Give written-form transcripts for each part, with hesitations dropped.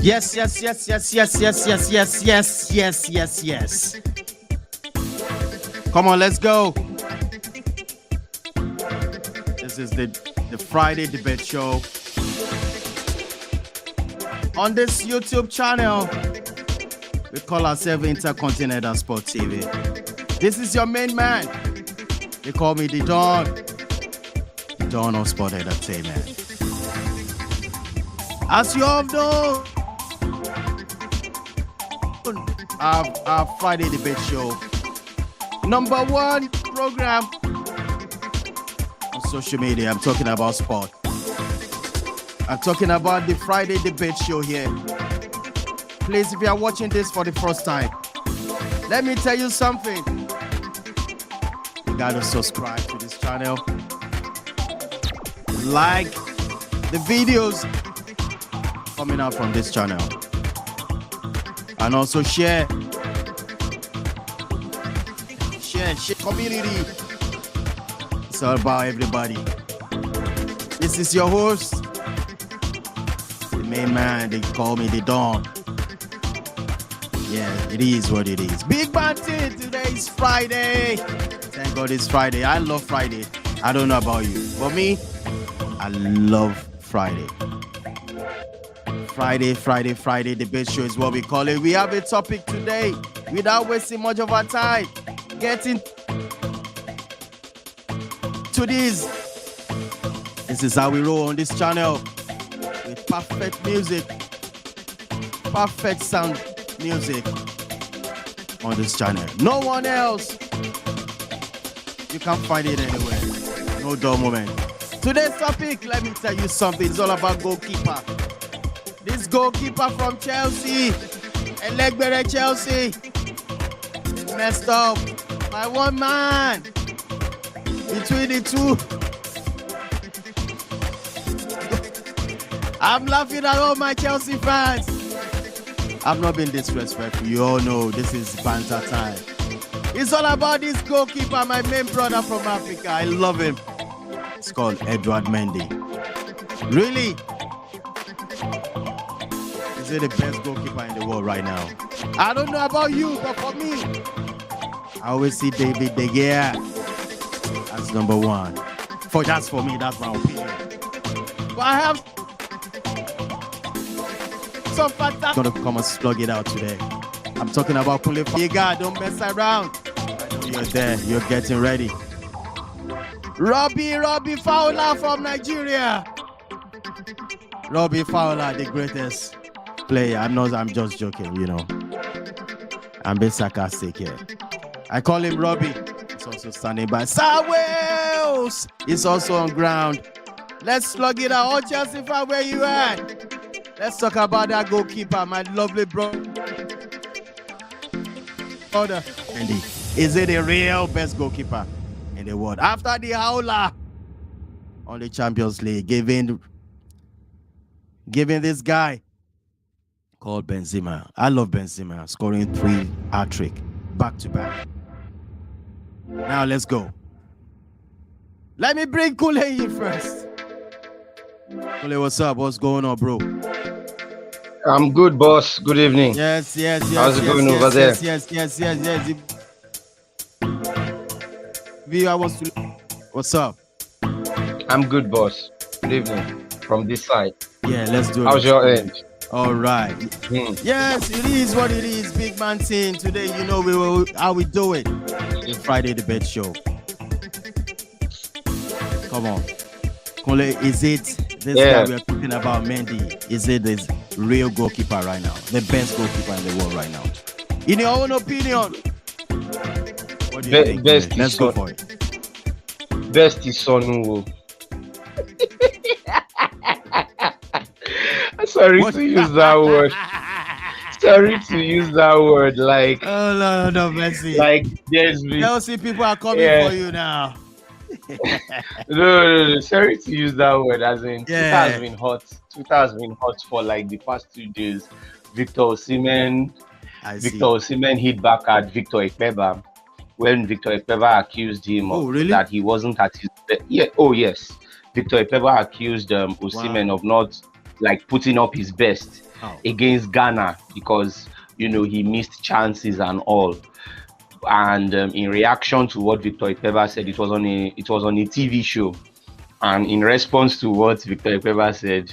Yes. Come on, let's go. This is the Friday debate show on this YouTube channel. We call ourselves Intercontinental Sport TV. This is your main man. They call me the Dawn of Sport Entertainment. As you all know, our Friday debate show, #1 program on social media. I'm talking about sport. I'm talking about the Friday debate show here. Please, if you are watching this for the first time, let me tell you something. You gotta subscribe to this channel, like the videos coming out from this channel, and also share community. It's all about everybody. This is your host, the main man. They call me the Dawn. Yeah, it is what it is. Big Banty, today is Friday. Thank God it's Friday. I love Friday. I don't know about you. For me, I love Friday. Friday debate show is what we call it. We have a topic today. Without wasting much of our time, getting to this. This is how we roll on this channel. With perfect music. Perfect sound music on this channel. No one else. You can't find it anywhere. No dull moment. Today's topic, let me tell you something. It's all about goalkeeper. This goalkeeper from Chelsea, Elegbere Chelsea, messed up by one man between the two. I'm laughing at all my Chelsea fans. I've not been disrespectful. You all know this is banter time. It's all about this goalkeeper, my main brother from Africa. I love him. It's called Eduard Mendy. Really? Is he the best goalkeeper in the world right now? I don't know about you, but for me, I always see David De Gea as #1. That's for me, that's my opinion. But I have some fantastic. I'm gonna come and slug it out today. I'm talking about pulling for Liga. Don't mess around. I know you're there. You're getting ready. Robbie Fowler from Nigeria. Robbie Fowler, the greatest player. I'm just joking, you know. I'm being sarcastic here. I call him Robbie. He's also standing by. Sir Wales is also on ground. Let's slug it out. Oh, Chelsea fan, where you at? Let's talk about that goalkeeper, my lovely brother. Andy, is it the real best goalkeeper in the world? After the howler on the Champions League, giving this guy called Benzema. I love Benzema, scoring 3 hat-trick back to back. Now let's go. Let me bring Kule in first. Kule, what's up? What's going on, bro? I'm good, boss. Good evening. Yes. How's it going over there? Yes. What's up? I'm good, boss. Good evening from this side. Yeah, let's do it. How's your end? All right. Yes, it is what it is. Big man team. Today, you know how we do it. The Friday debate show. Come on. Kole, is it this guy we're talking about, Mendy? Is it this real goalkeeper right now? The best goalkeeper in the world right now? In your own opinion, what do you think? Best Let's go for it. Best is Sonu. Sorry to use that word. Sorry to use that word. Like, oh no, Messi. Like, there's been Chelsea people are coming for you now. No. Sorry to use that word. As in, Twitter has been hot. Twitter has been hot for like the past 2 days. Victor Osimhen hit back at Victor Ikpeba when Victor Ikpeba accused him that he wasn't at his. Victor Ikpeba accused Osimhen of not like putting up his best against Ghana because he missed chances and all. And in reaction to what Victor Ikpeba said, it was on a TV show, and in response to what Victor Ikpeba said,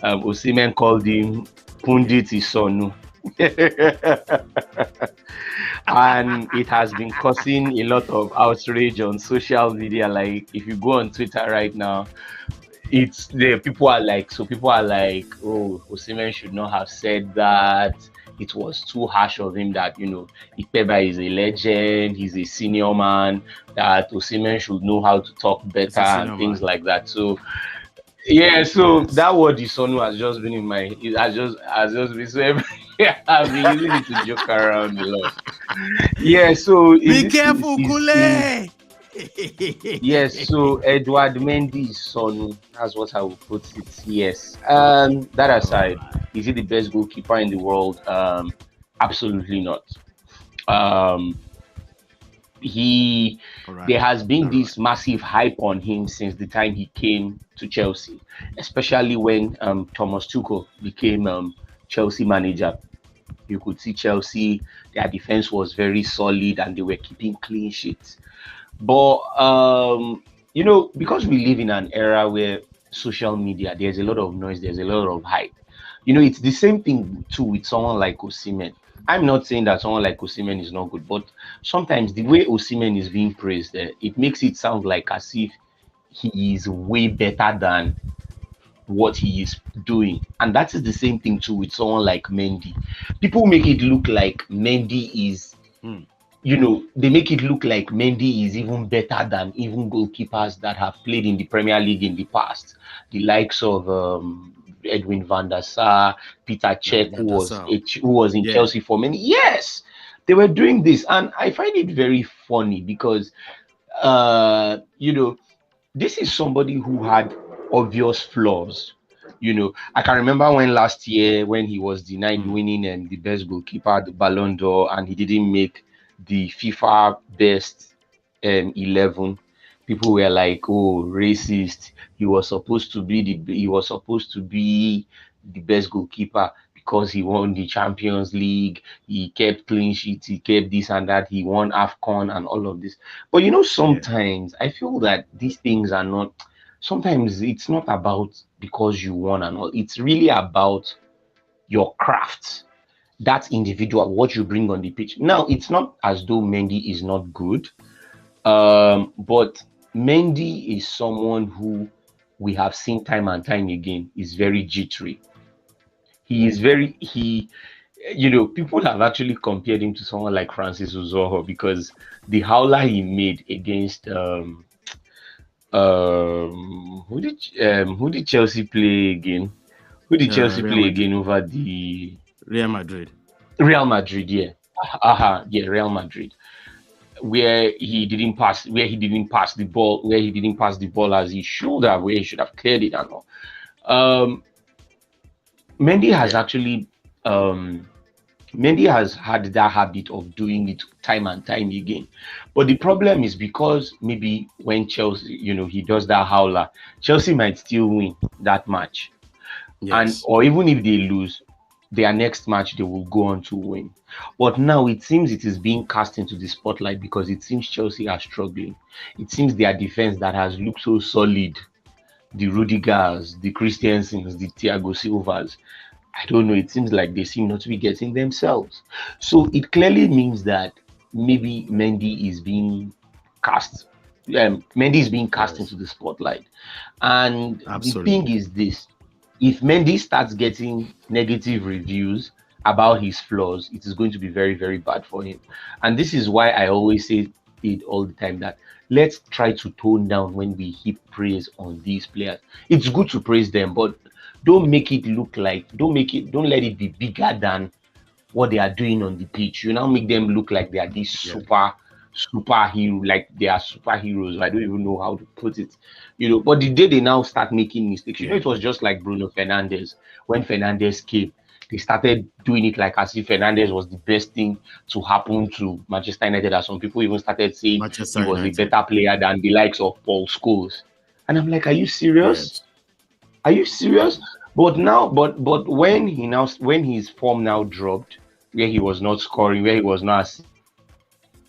Osimhen called him Pundit Isonu. And it has been causing a lot of outrage on social media. Like if you go on Twitter right now, people are like, oh, Osimhen should not have said that. It was too harsh of him that, Ikpeba is a legend, he's a senior man, that Osimhen should know how to talk better and things like that. So, that word Isonu has just been in my, it has just been so I've been using it to joke around a lot. Yeah, so be careful, Kule. Yes, so Eduard Mendy is son. That's what I would put it. Yes. That aside, is he the best goalkeeper in the world? Absolutely not. There has been this massive hype on him since the time he came to Chelsea, especially when Thomas Tuchel became Chelsea manager. You could see Chelsea, their defense was very solid and they were keeping clean sheets. But because we live in an era where social media, there's a lot of noise, there's a lot of hype. It's the same thing too with someone like Osimhen. I'm not saying that someone like Osimhen is not good, but sometimes the way Osimhen is being praised, it makes it sound like as if he is way better than what he is doing. And that is the same thing too with someone like Mendy. People make it look like Mendy is they make it look like Mendy is even better than even goalkeepers that have played in the Premier League in the past. The likes of Edwin van der Sar, Peter Cech, who was in Chelsea for many years. They were doing this, and I find it very funny because this is somebody who had obvious flaws. I can remember when last year when he was denied winning the best goalkeeper, the Ballon d'Or, and he didn't make the FIFA best 11. People were like, "Oh, racist! He was supposed to be the best goalkeeper because he won the Champions League. He kept clean sheets. He kept this and that. He won AFCON and all of this." But sometimes I feel that these things are not. Sometimes it's not about because you won and all. It's really about your craft. That individual, what you bring on the pitch. Now, it's not as though Mendy is not good, but Mendy is someone who we have seen time and time again is very jittery. People have actually compared him to someone like Francis Uzoho because the howler he made against who did Chelsea play again? Who did Chelsea play again over the Real Madrid? Real Madrid, yeah. Real Madrid. Where he didn't pass the ball as he should have, where he should have cleared it and all. Mendy has actually Mendy has had that habit of doing it time and time again. But the problem is because maybe when Chelsea, he does that howler, Chelsea might still win that match. Yes. Or even if they lose, their next match, they will go on to win. But now it seems it is being cast into the spotlight because it seems Chelsea are struggling. It seems their defense that has looked so solid, the Rudigers, the Christiansens, the Thiago Silvas, I don't know, it seems like they seem not to be getting themselves. So it clearly means that maybe Mendy is being cast. Mendy is being cast into the spotlight. And the thing is this. If Mendy starts getting negative reviews about his flaws, it is going to be very, very bad for him. And this is why I always say it all the time that let's try to tone down when we heap praise on these players. It's good to praise them, but don't let it be bigger than what they are doing on the pitch. You now make them look like they are these superhero, like they are superheroes. I don't even know how to put it, but the day they now start making mistakes, it was just like Bruno Fernandes. When Fernandes came, they started doing it like as if Fernandes was the best thing to happen to Manchester United. As some people even started saying he was a better player than the likes of Paul Scholes. And I'm like, are you serious? Are you serious? But now, but when his form now dropped, where he was not scoring, where he was not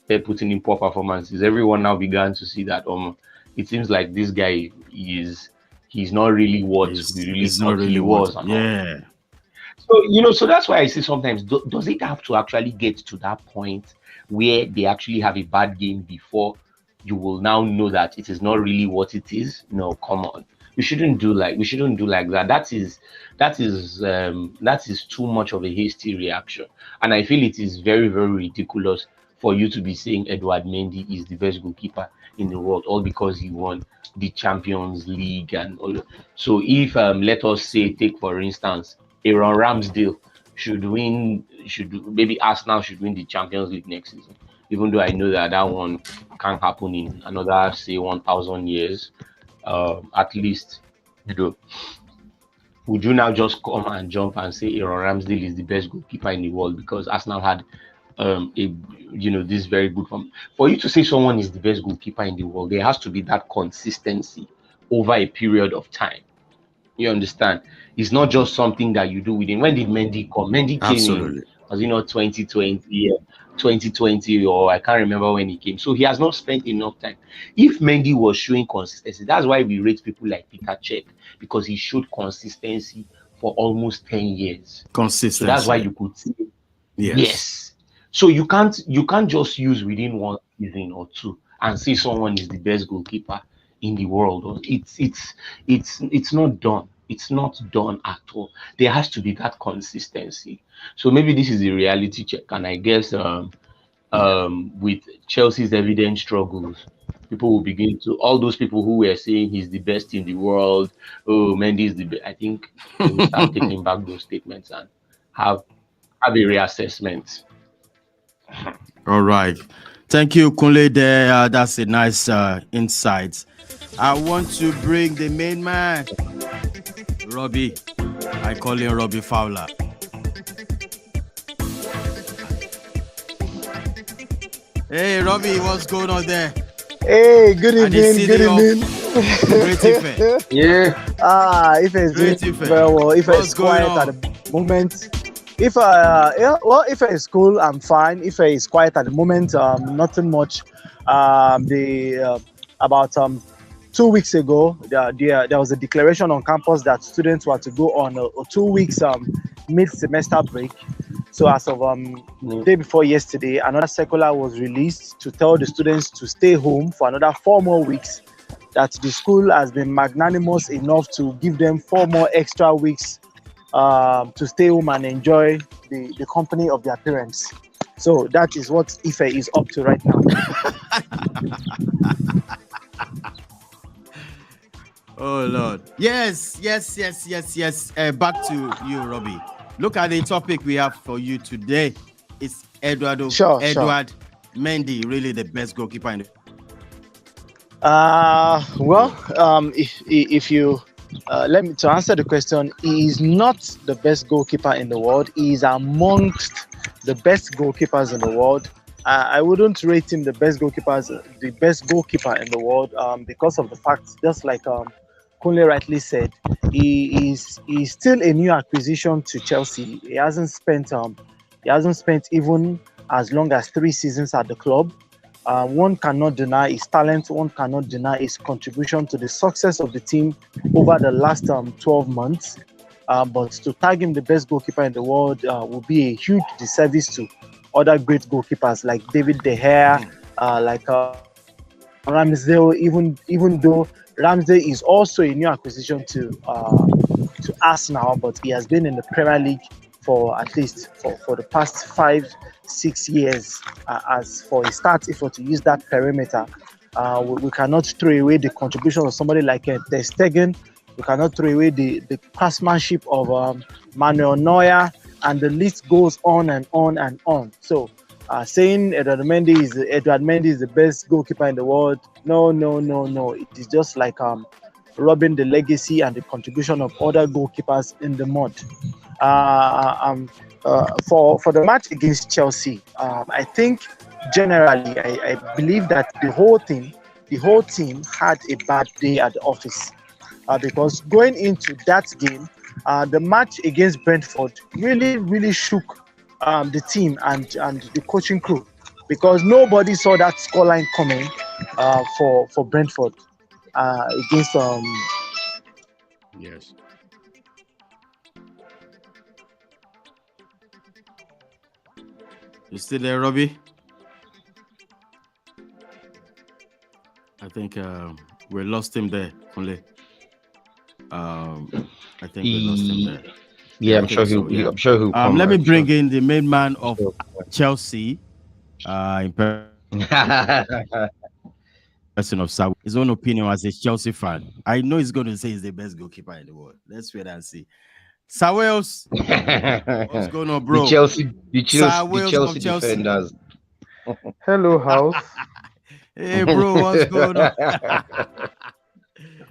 putting in poor performances, everyone now began to see that it seems like this guy he's not really what we really It's not thought he really was what. and all. Yeah. So that's why I say sometimes does it have to actually get to that point where they actually have a bad game before you will now know that it is not really what it is? No, come on. We shouldn't do like that. That is too much of a hasty reaction. And I feel it is very, very ridiculous for you to be saying Eduard Mendy is the best goalkeeper in the world, all because he won the Champions League and all. So if let us say, take for instance, Aaron Ramsdale should maybe Arsenal should win the Champions League next season. Even though I know that that one can't happen in another say 1,000 years, at least, you know, would you now just come and jump and say Aaron Ramsdale is the best goalkeeper in the world because Arsenal had a this very good form? For you to say someone is the best goalkeeper in the world, there has to be that consistency over a period of time. You understand? It's not just something that you do within. When did Mendy come? Mendy came in, Absolutely. was it not 2020? Yeah, 2020, or I can't remember when he came. So he has not spent enough time. If Mendy was showing consistency, that's why we rate people like Peter Cech, because he showed consistency for almost 10 years. So that's why Consistency. you could see. Yes. Yes. So you can't just use within one season or two and say someone is the best goalkeeper in the world. Or it's not done. It's not done at all. There has to be that consistency. So maybe this is a reality check, and I guess Yeah. with Chelsea's evident struggles, people will begin to all those people who were saying he's the best in the world. Oh, Mendy is the best. I think they will start taking back those statements and have have a reassessment. All right. Thank you, Kunle. There, that's a nice insight. I want to bring the main man, Robbie. I call him Robbie Fowler. Hey, Robbie, what's going on there? Hey, good evening, good evening. Great Ife. Yeah. Ife is Great doing Ife. very well. Ife What's is going quiet on? at the moment. Ife is cool. I'm fine. Ife is quiet at the moment. Nothing much. About 2 weeks ago, there was a declaration on campus that students were to go on a 2 weeks mid-semester break. So as of day before yesterday, another circular was released to tell the students to stay home for another 4 more weeks. That the school has been magnanimous enough to give them 4 more extra weeks to stay home and enjoy the company of their parents. So that is what Ife is up to right now. Oh Lord. Yes. Back to you, Robbie. Look at the topic we have for you today. It's Eduard Mendy, really the best goalkeeper in the if you let me to answer the question, he is not the best goalkeeper in the world. He is amongst the best goalkeepers in the world. I wouldn't rate him the best goalkeeper in the world because of the fact, just like Kunle rightly said, he's still a new acquisition to Chelsea. He hasn't spent even as long as 3 seasons at the club. One cannot deny his talent. One cannot deny his contribution to the success of the team over the last 12 months. But to tag him the best goalkeeper in the world would be a huge disservice to other great goalkeepers like David De Gea, like Ramsdale. Even though Ramsdale is also a new acquisition to Arsenal, but he has been in the Premier League for at least for the past 5-6 years. As for a start, if we're to use that perimeter, we cannot throw away the contribution of somebody like Ter Stegen. We cannot throw away the craftsmanship of Manuel Neuer, and the list goes on and on and on. So saying Eduard Mendy is the best goalkeeper in the world, no. It is just like robbing the legacy and the contribution of other goalkeepers in the mud. For the match against Chelsea, I think generally I believe that the whole team had a bad day at the office, because going into that game, the match against Brentford really shook the team and the coaching crew, because nobody saw that scoreline coming for Brentford against Yes. You still there, Robbie? I think we lost him there, only. I think we lost him there. Yeah, I'm sure he'll. I'm sure he'll come. Let me bring in the main man of Chelsea, in person of Sawi. His own opinion as a Chelsea fan. I know he's going to say he's the best goalkeeper in the world. Let's wait and see. Sawels, what's going on, bro? The Chelsea defenders. Hello, house. Hey, bro, what's going on?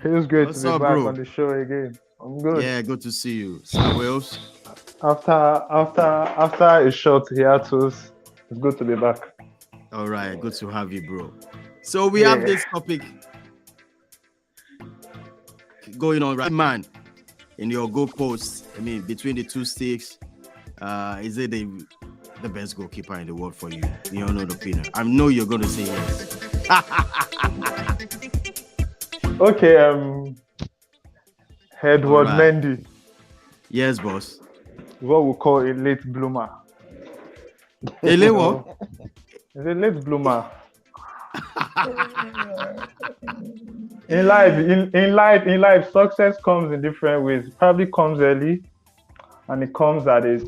Feels great What's to be up, back bro? on the show again. I'm good. Yeah, good to see you, Sawels. After a short hiatus, it's good to be back. All right, good to have you, bro. So we have this topic going on right, man. In your goalposts, I mean, between the two sticks, is it the best goalkeeper in the world for you? In your own opinion, I know you're going to say yes. Okay, Eduard Mendy. Yes, boss. What we call a late bloomer. A late what? It's a late bloomer. In life, success comes in different ways. It probably comes early, and it comes at a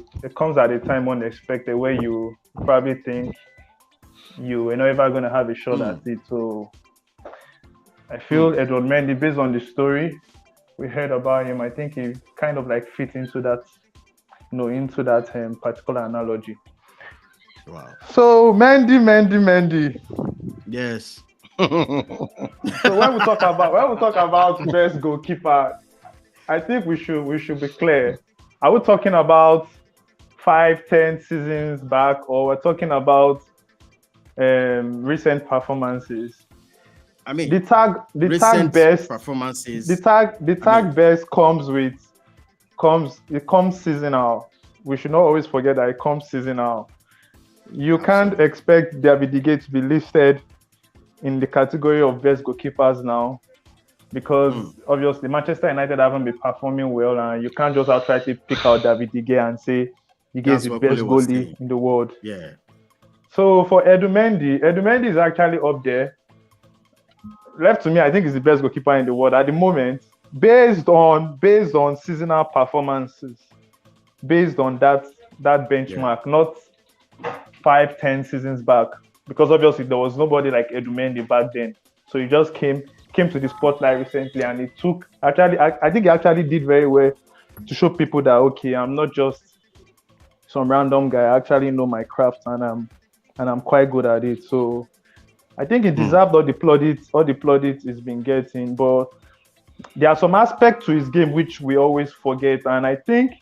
time unexpected, where you probably think you're not ever going to have a shot at it. So I feel Eduard Mendy, based on the story we heard about him, I think he kind of like fit into that, particular analogy. Wow. So Mendy. Yes. So when we talk about best goalkeeper, I think we should be clear. Are we talking about 5-10 seasons back, or we're talking about recent performances? I mean, the tag best performances. The tag best comes seasonal. We should not always forget that it comes seasonal. You can't expect David De Gea to be listed in the category of best goalkeepers now, because obviously Manchester United haven't been performing well, and you can't just outrightly pick out David De Gea and say De Gea is the best goalie in the world. Yeah. So for Eduard Mendy is actually up there. Left to me, I think he's the best goalkeeper in the world at the moment, based on seasonal performances, based on that benchmark, not 5-10 seasons back, because obviously there was nobody like Eduard Mendy back then. So he just came to the spotlight recently, and it took I think he actually did very well to show people that, okay, I'm not just some random guy. I actually know my craft, and I'm quite good at it. So I think he deserved all the plaudits he's been getting. But there are some aspects to his game which we always forget, and I think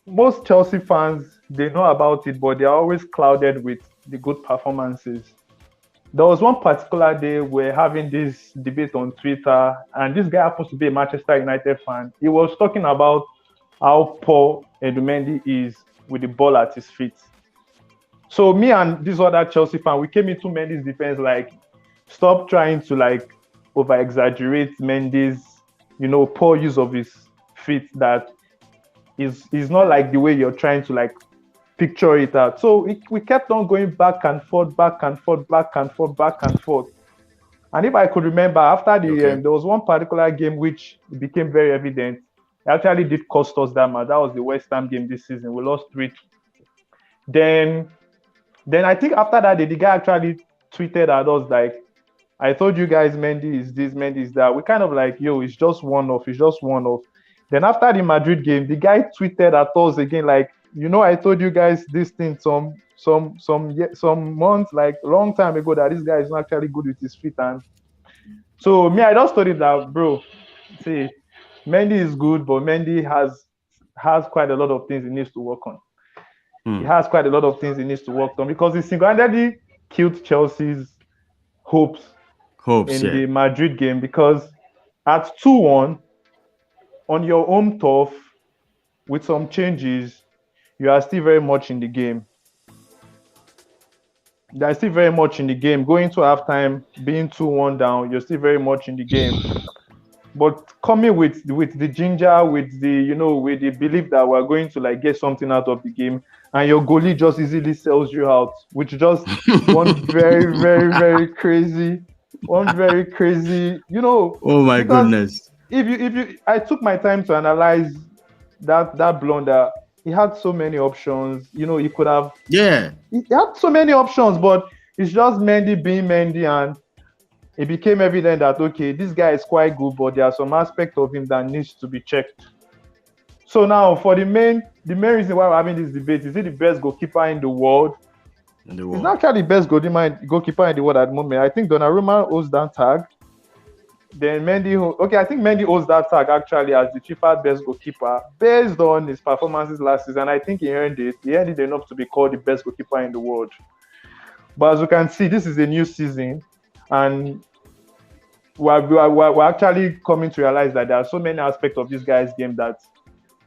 most Chelsea fans, they know about it, but they're always clouded with the good performances. There was one particular day we're having this debate on Twitter, and this guy happens to be a Manchester United fan. He was talking about how poor Eduard Mendy is with the ball at his feet. So me and this other Chelsea fan, we came into Mendy's defense, like, stop trying to like over-exaggerate Mendy's, poor use of his feet. That is not like the way you're trying to like picture it out. So we kept on going back and forth. And if I could remember, after there was one particular game which became very evident. It actually did cost us that much. That was the West Ham game this season. We lost 3. Then I think after that, the guy actually tweeted at us like, I told you guys Mendy is this, Mendy is that. We kind of like, yo, it's just one-off. Then after the Madrid game, the guy tweeted at us again like, I told you guys this thing some months, like long time ago, that this guy is not actually good with his feet. And so me, I just told him that, bro, see, Mendy is good, but Mendy has quite a lot of things he needs to work on. He has quite a lot of things he needs to work on, because he single-handedly killed Chelsea's hopes in the Madrid game, because at 2-1 on your home turf, with some changes, you are still very much in the game. They're still very much in the game. Going to halftime, being 2-1 down, you're still very much in the game. But coming with the ginger, with the with the belief that we're going to like get something out of the game, and your goalie just easily sells you out, which just one very, very, very crazy, Oh my goodness! If you, I took my time to analyze that blunder. He had so many options. He could have. Yeah. He had so many options, but it's just Mendy being Mendy, and it became evident that, okay, this guy is quite good, but there are some aspects of him that needs to be checked. So now, for the main reason why we're having this debate, is he the best goalkeeper in the world? He's not actually the best goalkeeper in the world at the moment. I think Donnarumma holds that tag. Then Mendy, I think Mendy holds that tag actually as the FIFA best goalkeeper based on his performances last season. I think he earned it. He earned it enough to be called the best goalkeeper in the world. But as you can see, this is a new season. And we're actually coming to realize that there are so many aspects of this guy's game that,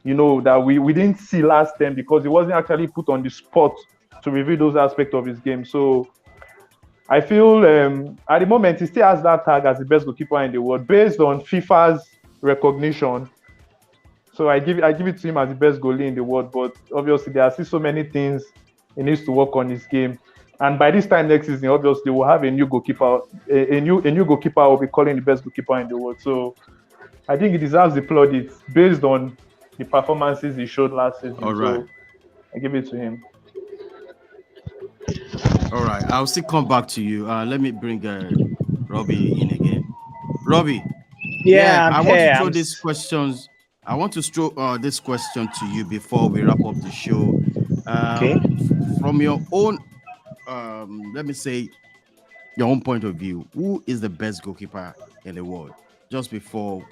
that we didn't see last time because he wasn't actually put on the spot to reveal those aspects of his game. So I feel at the moment he still has that tag as the best goalkeeper in the world based on FIFA's recognition. So I give it to him as the best goalie in the world. But obviously there are still so many things he needs to work on his game. And by this time next season, obviously, we'll have a new goalkeeper. A new goalkeeper will be calling the best goalkeeper in the world. So I think he deserves the plaudits based on the performances he showed last season. All right. So I give it to him. All right. I'll still come back to you. Let me bring Robbie in again. Robbie. Yeah, I want to throw these questions. I want to throw this question to you before we wrap up the show. Okay. From your own let me say your own point of view, who is the best goalkeeper in the world? Just before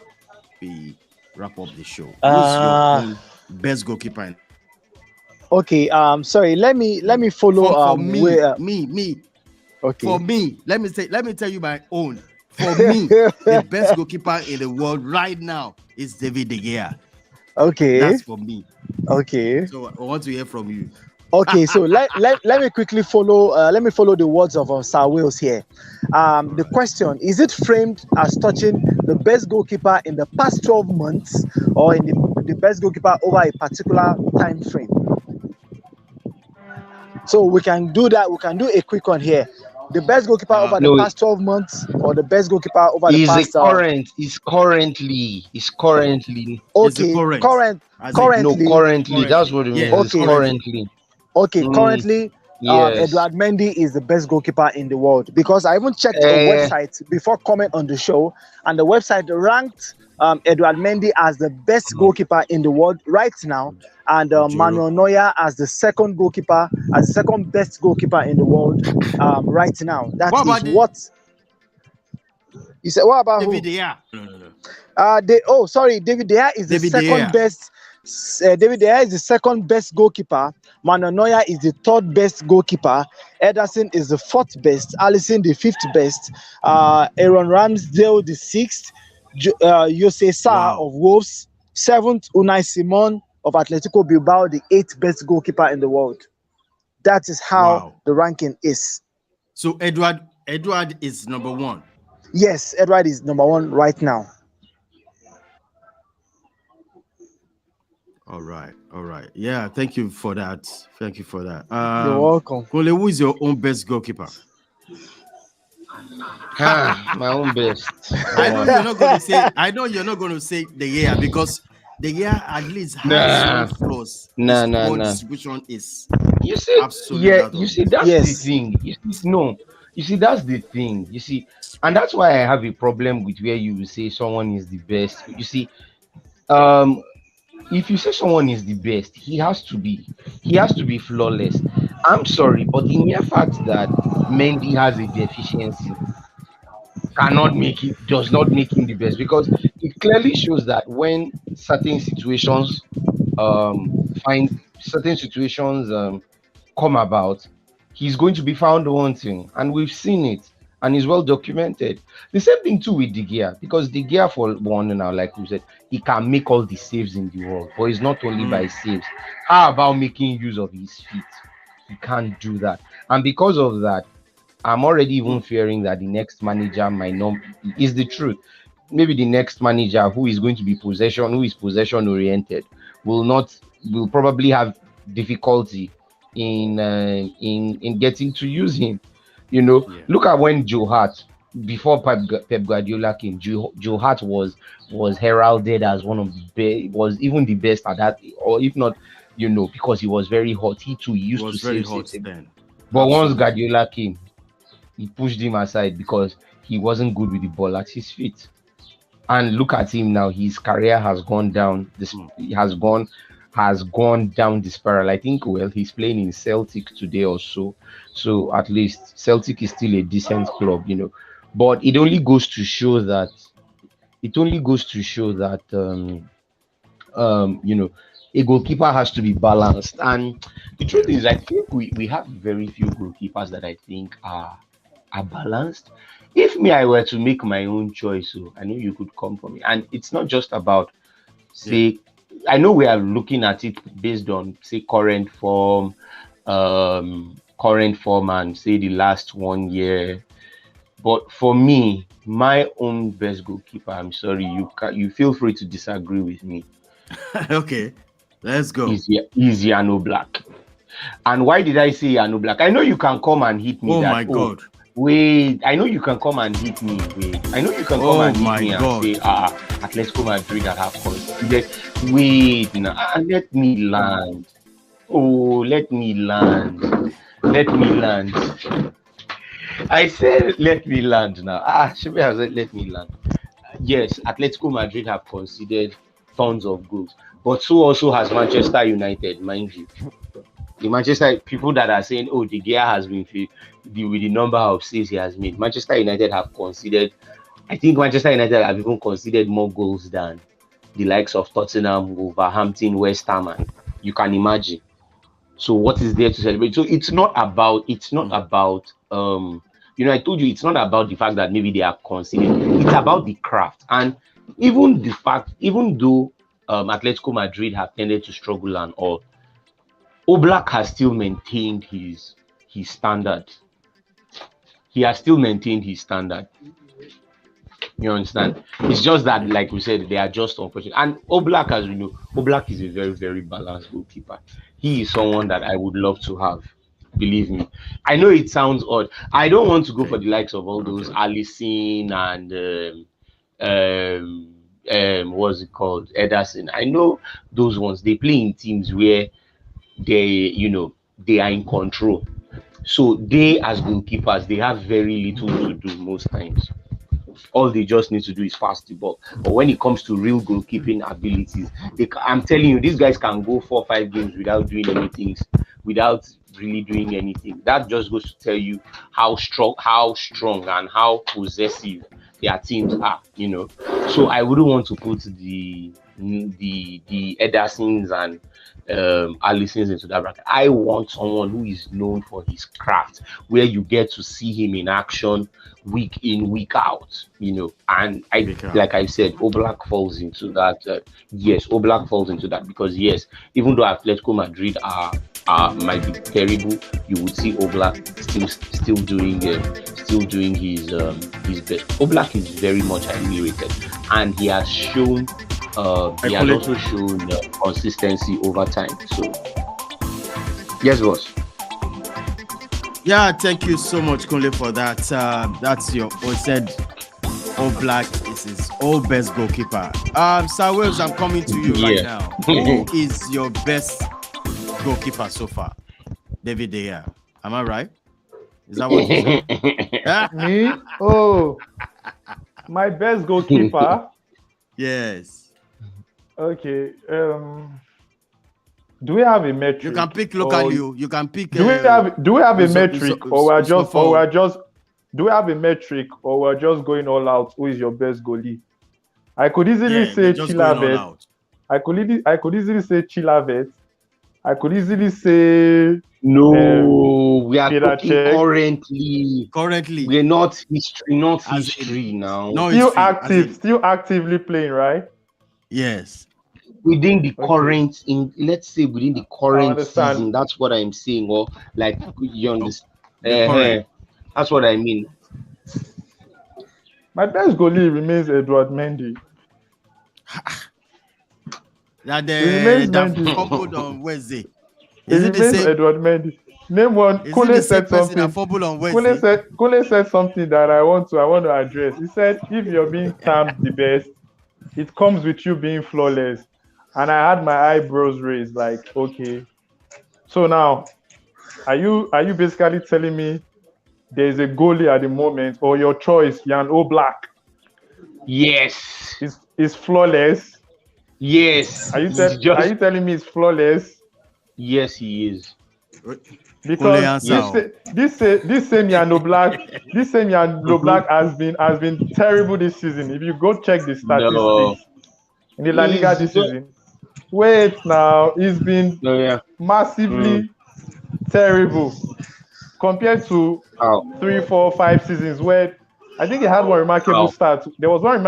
we wrap up the show, who's your own best goalkeeper? Okay. Sorry. Let me follow. For me. Okay. For me, let me tell you my own. For me, the best goalkeeper in the world right now is David De Gea. Okay. That's for me. Okay. So I want to hear from you. Okay, so let me quickly follow. Let me follow the words of Sir Wales here. The question: is it framed as touching the best goalkeeper in the past 12 months, or in the best goalkeeper over a particular time frame? So we can do that. We can do a quick one here. The best goalkeeper over the past 12 months, or the best goalkeeper over the past. He's currently. Okay, currently. Currently. That's what it means. Okay. Currently. Okay, currently, yes. Eduard Mendy is the best goalkeeper in the world, because I even checked the website before comment on the show, and the website ranked Eduard Mendy as the best goalkeeper in the world right now, and Manuel Neuer as the second best goalkeeper in the world right now. That is what you said. What about David who? De Gea? No. David De Gea is the second best. David De Gea is the second best goalkeeper. Manuel Neuer is the third best goalkeeper. Ederson is the fourth best. Alisson the fifth best. Aaron Ramsdale the sixth. Jose Sarr of Wolves. Seventh, Unai Simon of Atletico Bilbao, the eighth best goalkeeper in the world. That is how the ranking is. So Eduard is number one. Yes, Eduard is number one right now. All right. Yeah, thank you for that. You're welcome. Kole, who is your own best goalkeeper? My own best. I know you're not going to say De Gea, because De Gea at least has some flaws. No. Distribution is absolutely. Yeah, you see, that's the thing. You see, that's the thing. You see, and that's why I have a problem with where you say someone is the best. You see, if you say someone is the best, he has to be flawless. I'm sorry, but the mere fact that Mendy has a deficiency does not make him the best, because it clearly shows that when certain situations come about, he's going to be found wanting, and we've seen it. and is well documented. The same thing too with De Gea, because De Gea, for one now, like we said, he can make all the saves in the world, but it's not only by saves. How about making use of his feet? He can't do that, and because of that, I'm already even fearing that the next manager might not. Is the truth? Maybe the next manager who is going to be possession oriented will probably have difficulty in getting to use him. Look at when Joe Hart, before Pep Guardiola came, Joe Hart was heralded as one of the best, was even the best at that, or if not, because he was very hot. He too used to save then. But once Guardiola came, he pushed him aside because he wasn't good with the ball at his feet. And look at him now; his career has gone down. Has gone down the spiral. I think, well, he's playing in Celtic today or so. So at least Celtic is still a decent club, But it only goes to show that a goalkeeper has to be balanced. And the truth is, I think we have very few goalkeepers that I think are balanced. If I were to make my own choice, so I know you could come for me. And it's not just about, say, I know we are looking at it based on, say, current form and say the last 1 year. But for me, my own best goalkeeper, I'm sorry, you feel free to disagree with me. Okay, let's go. Is Jan Oblak. And why did I say Jan Oblak? I know you can come and hit me. Oh my God. Wait, I know you can come and hit me. I know you can come and hit me and say, Atletico Madrid that have considered. Wait, now, let me land. Oh, let me land. I said, let me land now. Shibi has said, let me land. Yes, Atletico Madrid have conceded tons of goals, but so also has Manchester United, mind you. The Manchester people that are saying, oh, De Gea has been with the number of saves he has made. Manchester United have conceded. I think Manchester United have even conceded more goals than the likes of Tottenham, Wolverhampton, West Ham, and you can imagine. So what is there to celebrate? So it's not about. I told you it's not about the fact that maybe they are conceding. It's about the craft, and even though Atletico Madrid have tended to struggle and all, Oblak has still maintained his standard. He has still maintained his standard. You understand? It's just that, like we said, they are just unfortunate. And Oblak, as we know, Oblak is a very, very balanced goalkeeper. He is someone that I would love to have. Believe me. I know it sounds odd. I don't want to go for the likes of all those Alisson and what's it called? Ederson. I know those ones. They play in teams where they are in control. So they, as goalkeepers, they have very little to do most times. All they just need to do is pass the ball. But when it comes to real goalkeeping abilities, I'm telling you, these guys can go 4 or 5 games without doing anything, without really doing anything. That just goes to tell you how strong and how possessive their teams are. So I wouldn't want to put the Edersons and Alissons into that bracket. I want someone who is known for his craft, where you get to see him in action week in, week out, and like I said, Oblak falls into that. Yes, Oblak falls into that because yes, even though Atletico Madrid might be terrible, you would see Oblak still doing his best. Oblak is very much highly rated, and he has shown he has also shown consistency over time. So yes, boss. Yeah, thank you so much, Kunle, for that. That's your said. Oblak is his old best goalkeeper. Sir Wills, I'm coming to you right now. Who is your best goalkeeper so far? David De Gea. Am I right? Is that what you said? Me? Oh, my best goalkeeper. Yes. Okay. Do we have a metric? You can pick locally. You can pick. Do we have a metric, or we're just do we have a metric, or we're just going all out? Who is your best goalie? I could easily say Chilavet. I could easily say Chilavet. I could easily say no. We are talking Cech. currently. Currently, We're not history now. no Still history, active, still actively playing, right? yes. Within the Okay. current, let's say within the current understand. season, that's what I'm saying. Or like you understand? The current. That's what I mean. My best goalie remains Eduard Mendy. That remains that Mendy. fumbled on Wednesday. It Is it the remains same? Eduard Mendy. Name one. Is it Kule the same said person that something. fumbled on Wednesday? Kule said something that I want to address. He said, if you're being termed the best, it comes with you being flawless. And I had my eyebrows raised, like, okay. So now, are you basically telling me there's a goalie at the moment, or your choice, Jan Oblak? Yes. Is flawless? Yes. Are you telling me it's flawless? Yes, he is. Because this same Jan Oblak has been terrible this season. If you go check the statistics in the La Liga this season, wait now, he's been massively terrible compared to 3, 4, 5 seasons where I think he had one remarkable start. There was one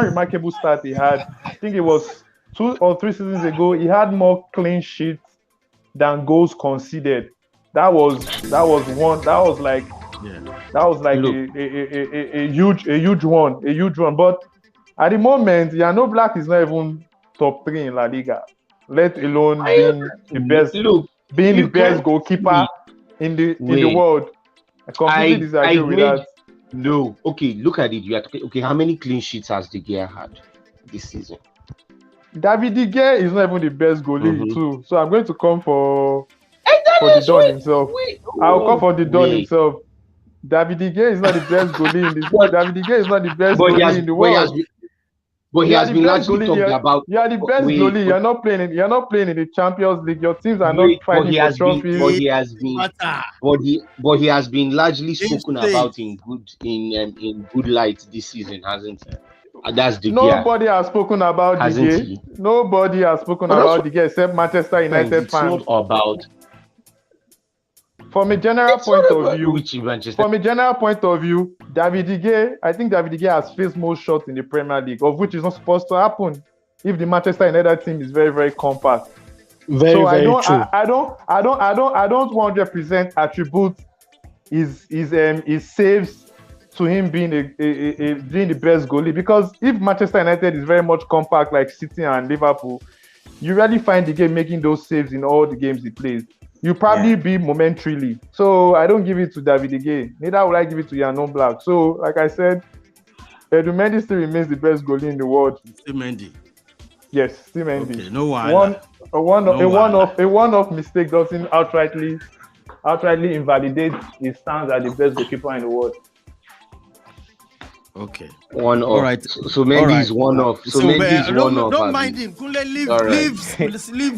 remarkable start he had. I think it was 2 or 3 seasons ago. He had more clean sheets than goals conceded. That was like a huge one. But at the moment, Jan Oblak is not even top 3 in La Liga, let alone being the best goalkeeper in the world. I completely disagree with that. No, okay, look at it. You are talking, okay, how many clean sheets has De Gea had this season? David De Gea is not even the best goalie too. So I'm going to come for the Don himself. I'll come for the Don himself. David De Gea is not the best goalie in this. David De Gea is not the best goalie in the world. But he has been largely talking about. You are the best goalie. You're not playing in the Champions League. Your teams are not fighting for trophies. But he has been largely spoken about in good light this season, hasn't he? That's De Gea. Nobody has spoken about De Gea. Nobody has spoken about De Gea except Manchester United fans. It's not about. From a general point of view, David De Gea, I think David De Gea has faced more shots in the Premier League, of which is not supposed to happen if the Manchester United team is very, very compact. Very true. I don't 100% attribute his saves to him being being the best goalie, because if Manchester United is very much compact like City and Liverpool, you rarely find De Gea making those saves in all the games he plays. You probably be momentarily. So I don't give it to David De Gea. Neither will I give it to Jan Oblak. So, like I said, Eduard Mendy still remains the best goalie in the world. Still Mendy. Yes, still Mendy. Okay, no one. A one-off mistake doesn't outrightly invalidate his stance as the best goalkeeper in the world. Okay. One off. All right. So Mendy is one off. So Mendy is one off. Don't mind him. Kunle, leave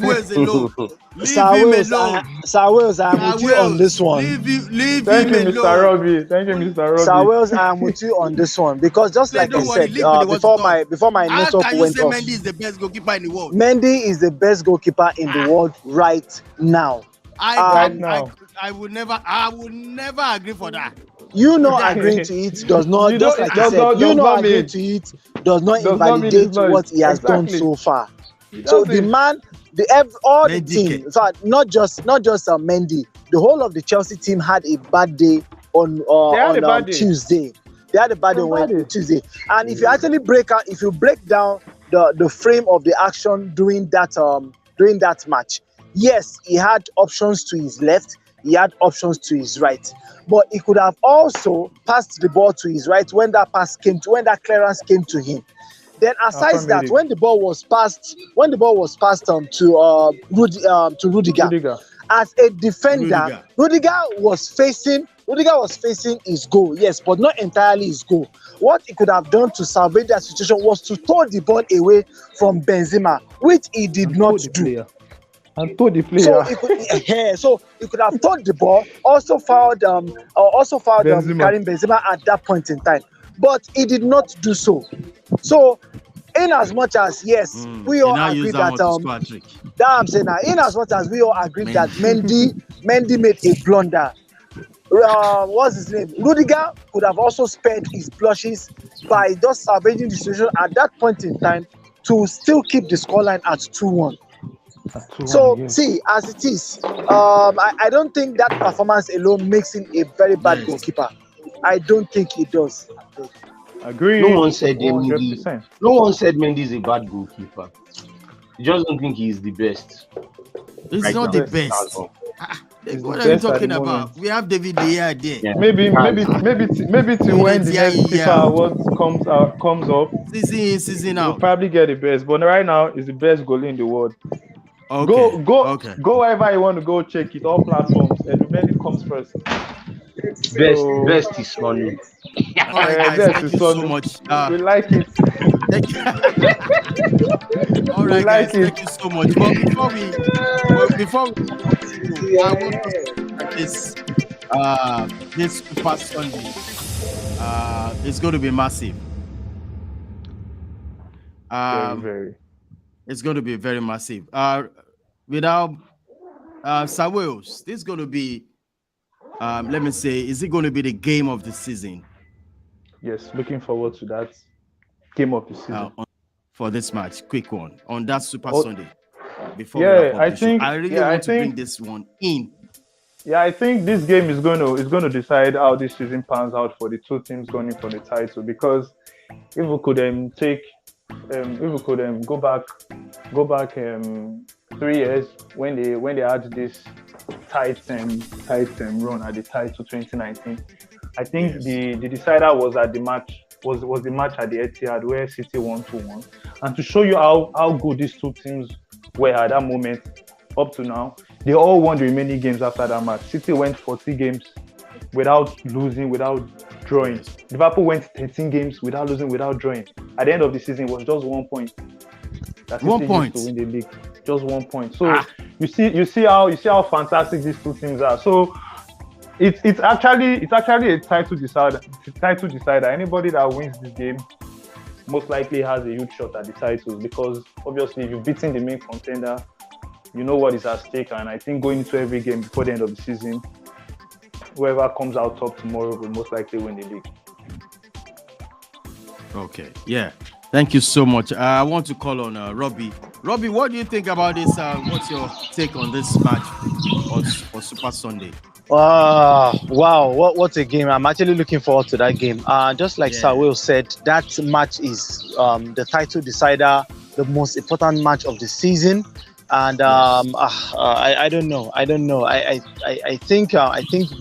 Wales alone. Leave him alone. Sir Wales, I'm with you on this one. Leave Thank him you, Mr. alone. Robbie. Thank you, Mr. Robbie. Sir Wales, I'm with you on this one because just like I said before my network went off, Mendy is the best goalkeeper in the world. Mendy is the best goalkeeper in the world right now. I would never agree for that. You not agreeing to it does not, just like you said, you not agreeing to it does not invalidate what he has done so far. So the man, all the team, in fact, not just Mendy, the whole of the Chelsea team had a bad day on Tuesday. They had a bad day on Tuesday. And if you actually break down the frame of the action during that match, yes, he had options to his left, he had options to his right. But he could have also passed the ball to his right when that clearance came to him. Then aside that, when the ball was passed to Rudiger, as a defender, Rudiger was facing his goal, yes, but not entirely his goal. What he could have done to salvage that situation was to throw the ball away from Benzema, which he did not do. And told the player. So he could have thrown the ball, also fouled Karim Benzema at that point in time, but he did not do so. So in as much as yes, we all agree that I'm saying now, in as much as we all agree that Mendy made a blunder. What's his name? Rudiger could have also spared his blushes by just salvaging the situation at that point in time to still keep the scoreline at 2-1. So see, as it is, I don't think that performance alone makes him a very bad goalkeeper. I don't think it does. Agree. No one said Mendy. No one said Mendy is a bad goalkeeper. I just don't think he is the best. He's not the best. What are you talking about? We have David De Gea there. Yeah. Maybe to when the next FIFA award comes up, season out, we'll probably get the best. But right now, he's the best goalie in the world. Okay. Go wherever you want to go. Check it, all platforms. Eduard Mendy comes first. Best is Sonu. All right, guys, thank you so much. We like it. All right, guys, thank you so much. But before we I want to this Super Sunday. It's going to be massive. Very. It's going to be very massive. Without Sawils, this is going to be, let me say, is it going to be the game of the season? Yes, looking forward to that game of the season. For this match, quick one on that Super Sunday. Before I really want to bring this one in. Yeah, I think this game is going to decide how this season pans out for the two teams going in for the title. Because if we could go back 3 years when they had this tight run at the title 2019, I think the decider was at the match was the match at the Etihad where City won 2-1. And to show you how good these two teams were at that moment up to now, they all won the remaining games after that match. City went 40 games without losing, without drawing. Liverpool went 13 games without losing, without drawing. At the end of the season, it was just 1 point. That 1 point to win the league. Just 1 point. So you see how fantastic these two teams are. So it's actually a title decider. Anybody that wins this game most likely has a huge shot at the titles, because obviously if you've beaten the main contender, you know what is at stake. And I think going into every game before the end of the season, whoever comes out top tomorrow will most likely win the league. Okay, yeah. Thank you so much. I want to call on Robbie. Robbie, what do you think about this? What's your take on this match on Super Sunday? Wow, what a game. I'm actually looking forward to that game. Just like Sir Will said, that match is the title decider, the most important match of the season. And I don't know. I think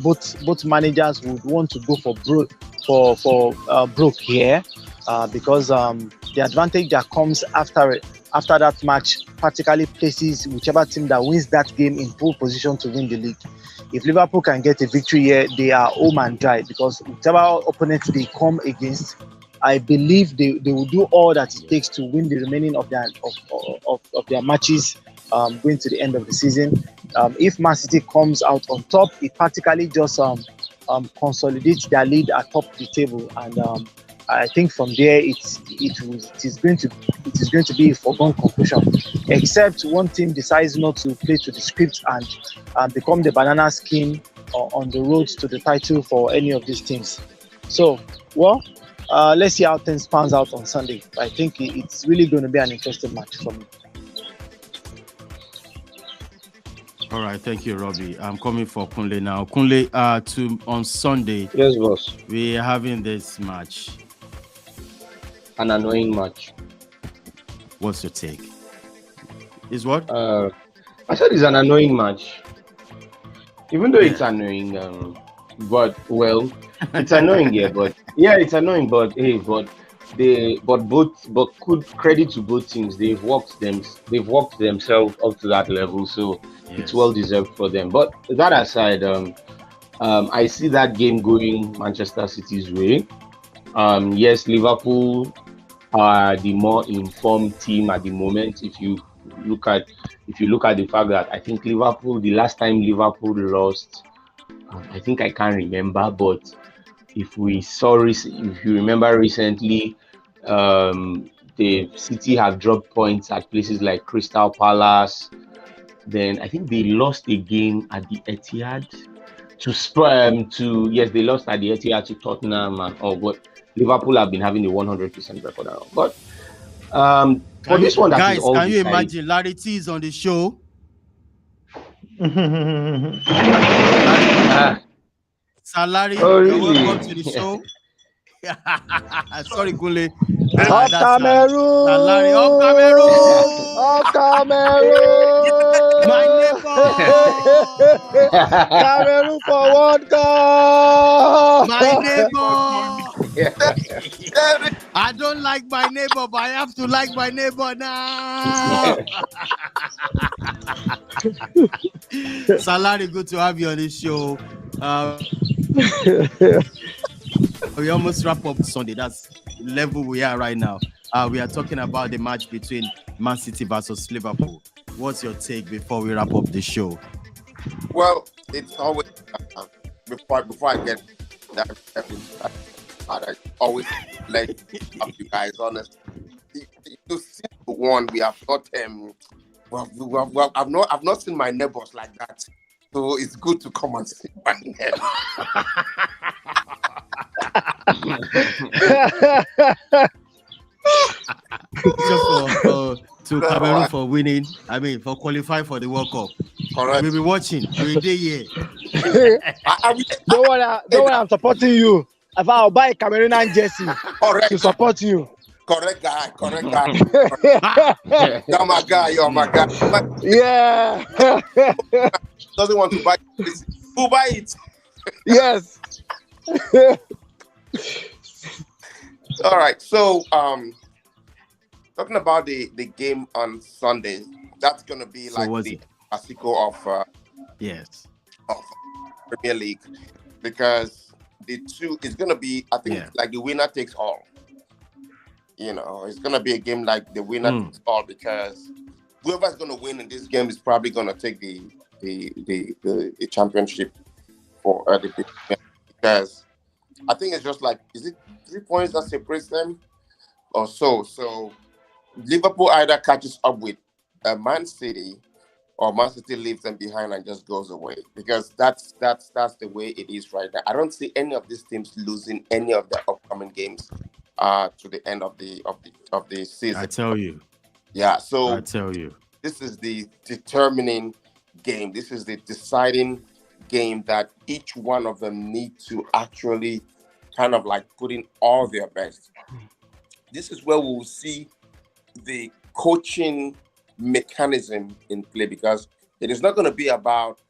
both managers would want to go for broke here, because the advantage that comes after that match practically places whichever team that wins that game in pole position to win the league. If Liverpool can get a victory here, they are home and dry, because whichever opponent they come against, I believe they will do all that it takes to win the remaining of their matches going to the end of the season. If Man City comes out on top, it practically just consolidates their lead atop the table, and I think from there it is going to be a foregone conclusion, except one team decides not to play to the script and become the banana skin on the road to the title for any of these teams. So, let's see how things pans out on Sunday. I think it's really going to be an interesting match for me. All right, thank you, Robbie. I'm coming for Kunle now. Kunle, on Sunday. Yes, boss. We're having this match. An annoying match. What's your take? Is what? I said it's an annoying match. Even though it's annoying, it's annoying, it's annoying, but credit to both teams. They've worked themselves up to that level, so it's well deserved for them. But that aside, I see that game going Manchester City's way. Yes, Liverpool are the more informed team at the moment. If you look at the fact that I think Liverpool, the last time Liverpool lost, I think I can't remember, but if you remember recently, they City have dropped points at places like Crystal Palace. Then I think they lost a game at the Etihad they lost at the Etihad to Tottenham but Liverpool have been having a 100% record now. But for this one, that is all. Guys, can you imagine Larry T is on the show? Salary, welcome to the show. Sorry, Gule. Up Cameroon! Salary, up Cameroon! Up Cameroon! My neighbor! Cameroon for World Cup! My neighbor! I don't like my neighbor, but I have to like my neighbor now. Salary, good to have you on this show. We almost wrap up Sunday. That's the level we are right now. We are talking about the match between Man City versus Liverpool. What's your take before we wrap up the show? Well, it's always before I get that, I always let up you guys honest. To see one, we have not I've not seen my neighbors like that, so it's good to come and see my neighbors. Just to Cameroon for winning. I mean, for qualifying for the World Cup. Correct. We'll be watching. We'll be here. Don't worry, I'm supporting you. If I'll buy a Cameroonian jersey to support you. Correct guy. You're my guy. Yeah. Doesn't want to buy it. Who buy it? Yes. All right. So, talking about the game on Sunday, that's gonna be like the Clasico of Premier League, because the two is gonna be, I think, like the winner takes all. You know, it's gonna be a game like the winner takes all, because whoever's gonna win in this game is probably gonna take the championship for the because I think it's just like, is it 3 points that separates them or so? So Liverpool either catches up with Man City, or Man City leaves them behind and just goes away, because that's the way it is right now. I don't see any of these teams losing any of their upcoming games to the end of the season. I tell you. Yeah. So I tell you, this is the determining game. This is the deciding game that each one of them need to actually kind of like put in all their best. This is where we will see the coaching mechanism in play, because it is not going to be about,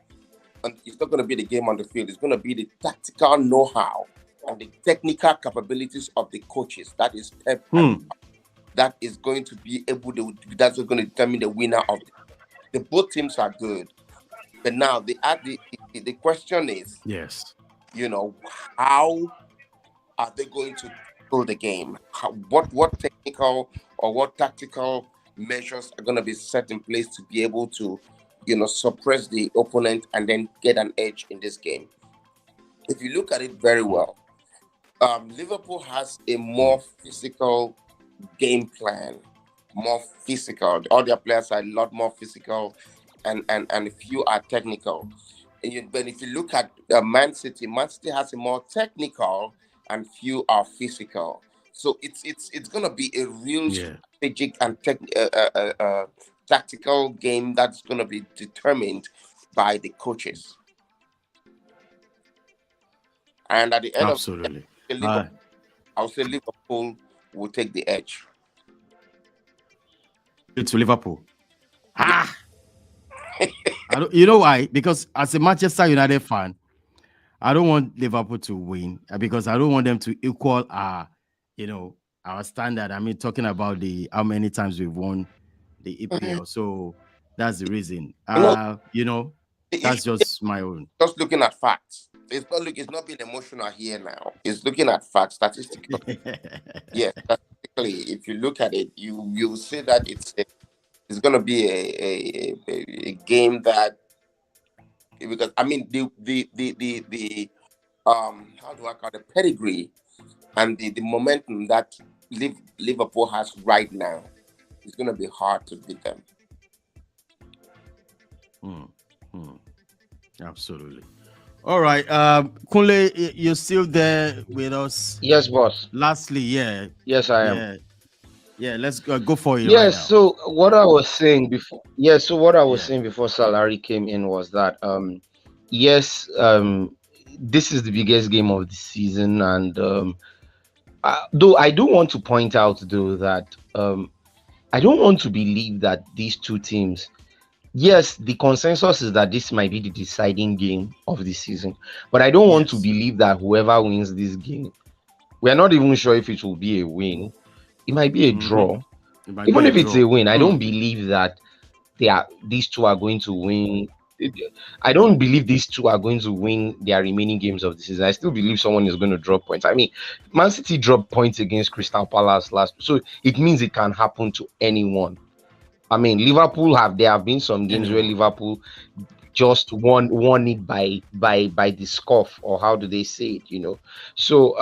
and it's not going to be the game on the field. It's going to be the tactical know-how and the technical capabilities of the coaches. That is that is going to be able to. That's what's going to determine the winner of the both teams are good, but now the question is, yes, you know, how are they going to pull the game? What technical or what tactical measures are going to be set in place to be able to, you know, suppress the opponent and then get an edge in this game? If you look at it very well, Liverpool has a more physical game plan, more physical. All their players are a lot more physical, and few are technical. But if you look at Man City has a more technical and few are physical. So it's going to be a real strategic and tactical game that's going to be determined by the coaches. And at the end of the day, I would say Liverpool will take the edge. To Liverpool. You know why? Because as a Manchester United fan, I don't want Liverpool to win, because I don't want them to equal our standard. I mean, talking about how many times we've won the EPL. So that's the reason. That's just my own. Just looking at facts. It's not being emotional here now. It's looking at facts statistically. Yeah, statistically, if you look at it, you see that it's going to be a game that, because I mean the how do I call it, pedigree and the momentum that Liverpool has right now, it's going to be hard to beat them. Absolutely. All right. Kunle, you're still there with us? Yes, boss. Lastly, yeah. Yes, I am. Yeah, let's go for it. Yes. Right now. So what I was saying before, saying before Salary came in was that yes, this is the biggest game of the season, and though I do want to point out though that I don't want to believe that these two teams. Yes, the consensus is that this might be the deciding game of the season, but I don't want to believe that whoever wins this game, we are not even sure if it will be a win. It might be a draw. Even if it's a win, I don't believe that these two are going to win. I don't believe these two are going to win their remaining games of the season. I still believe someone is going to drop points. I mean, Man City dropped points against Crystal Palace last, so it means it can happen to anyone. I mean, Liverpool there have been some games where Liverpool just won it by the scuff, or how do they say it, So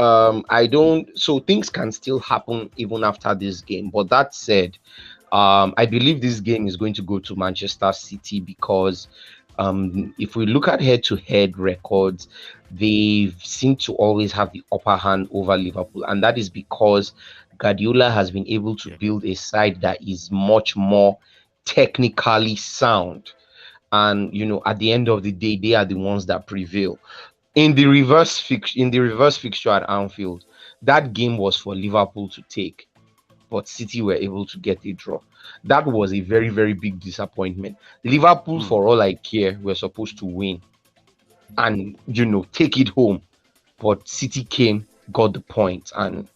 so things can still happen even after this game. But that said, I believe this game is going to go to Manchester City because if we look at head-to-head records, they seem to always have the upper hand over Liverpool, and that is because Guardiola has been able to build a side that is much more technically sound. And at the end of the day, they are the ones that prevail. In the reverse fixture at Anfield, that game was for Liverpool to take, but City were able to get a draw. That was a very, very big disappointment. Liverpool, for all I care, were supposed to win and take it home, but City came, got the point, and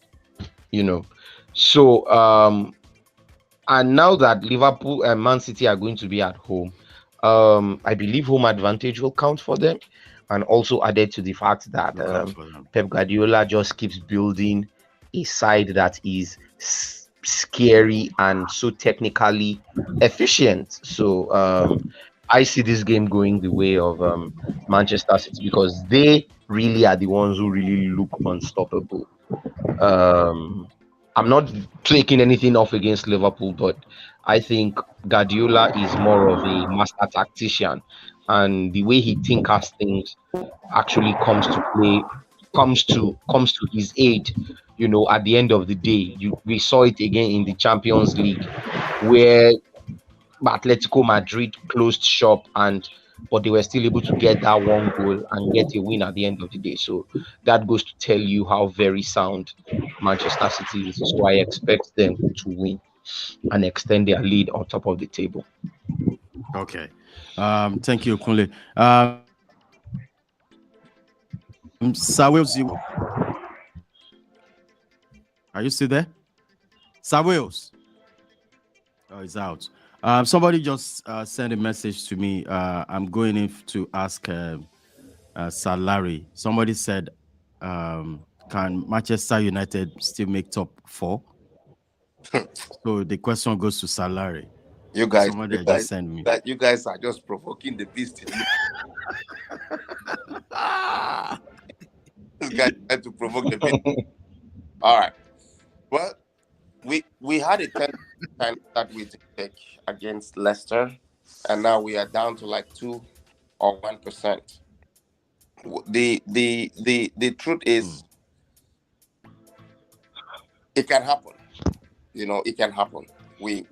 so and now that Liverpool and Man City are going to be at home, I believe home advantage will count for them, and also added to the fact that Pep Guardiola just keeps building a side that is scary and so technically efficient. So I see this game going the way of Manchester City because they really are the ones who really look unstoppable. I'm not taking anything off against Liverpool, but I think Guardiola is more of a master tactician, and the way he tinkers things actually comes to his aid. At the end of the day, we saw it again in the Champions League, where Atletico Madrid closed shop, but they were still able to get that one goal and get a win at the end of the day. So that goes to tell you how very sound Manchester City is. So I expect them to win and extend their lead on top of the table. Okay. Thank you, Kunle. Sawils, are you still there? Sawils. Oh, he's out. Somebody just sent a message to me. I'm going in to ask Salary. Somebody said, can Manchester United still make top 4? So the question goes to Salary. You guys just sent me. You guys are just provoking the beast in me. This guy tried to provoke the beast. All right. Well, we had a 10 time that we take against Leicester, and now we are down to like 2 or 1%. The truth is, it can happen. It can happen. We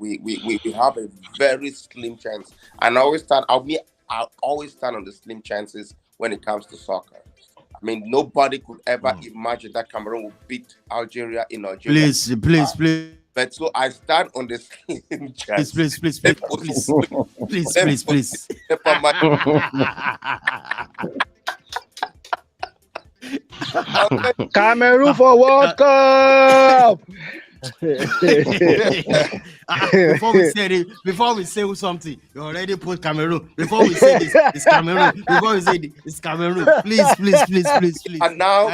have a very slim chance, and I always stand on the slim chances when it comes to soccer. I mean, nobody could ever imagine that Cameroon would beat Algeria in Algeria. Please. But so I stand on the slim chance. Please. Cameroon for World Cup. Before we say something, you already put Cameroon. Before we say this, it's Cameroon. Before we say this, it's Cameroon. Please. And now,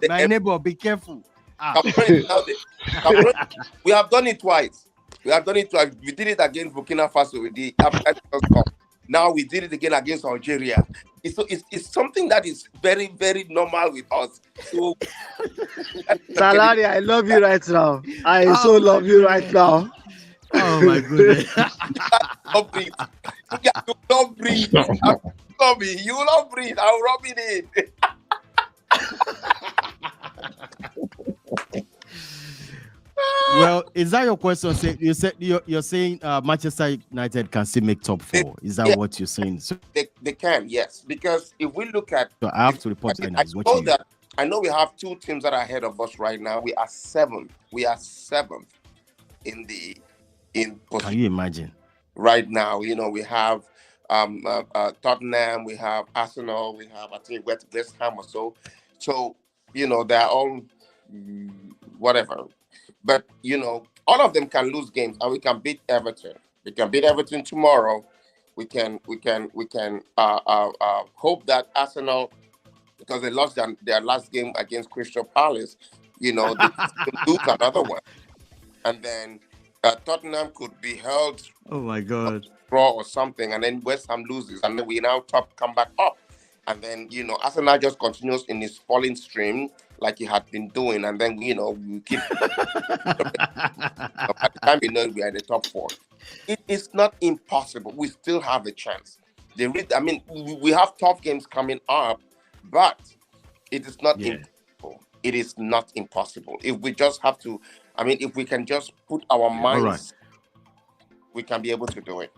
my neighbor, be careful. Cameroon, we have done it twice. We did it against Burkina Faso with the African Cup. Now we did it again against Algeria. It's something that is very, very normal with us. So, Salary, I love you right now. I so love you right now. Oh my goodness. Don't breathe. You don't breathe. You will not breathe. I'll rub it in. Well, is that your question? You said you're saying Manchester United can still make top 4. Is that what you're saying? So, they can, yes. Because if we look at, so I have to report to I know we have 2 teams that are ahead of us right now. We are 7th. We are 7th in position. Can you imagine? Right now, we have Tottenham, we have Arsenal, we have, I think, West Ham or so. So, they're all whatever. But, all of them can lose games, and we can beat Everton. We can beat Everton tomorrow. We can hope that Arsenal, because they lost their last game against Crystal Palace, they lose another one. And then Tottenham could be held. Oh my God. Draw or something, and then West Ham loses, and then we now come back up. And then, Arsenal just continues in his falling stream like he had been doing. And then, we keep... By the time we are in the top 4. It is not impossible. We still have a chance. We have tough games coming up, but it is not impossible. It is not impossible. If we just have to... if we can just put our minds... we can be able to do it.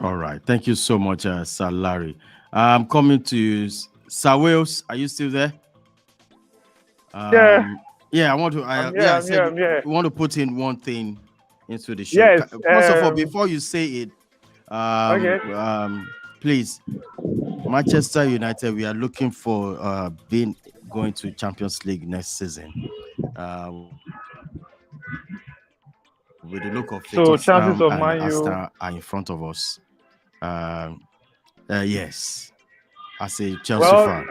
All right. Thank you so much, Sir Larry. I'm coming to Sir Wales. Are you still there? Yeah, I want to. We want to put in one thing into the show. Yes. First of all, before you say it, please, Manchester United, we are looking for going to Champions League next season. With the look of it, so chances of Man U are in front of us. Yes, as a Chelsea fan.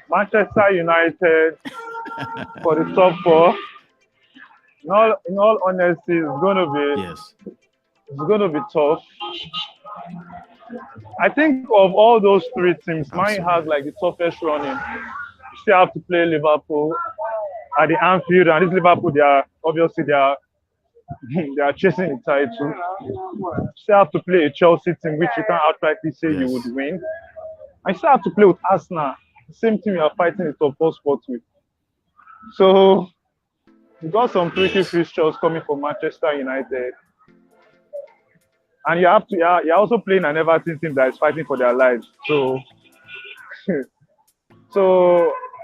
Manchester United for the top 4. In all honesty, it's going to be tough. I think of all those 3 teams, mine has like the toughest running. You still have to play Liverpool at the Anfield, and this Liverpool, they are chasing the title. You still have to play a Chelsea team, which you can't outrightly say you would win. I still have to play with Arsenal, the same team you are fighting the top 4 spot with. So you got some tricky fixtures coming for Manchester United, and you're also playing an Everton team that is fighting for their lives. So,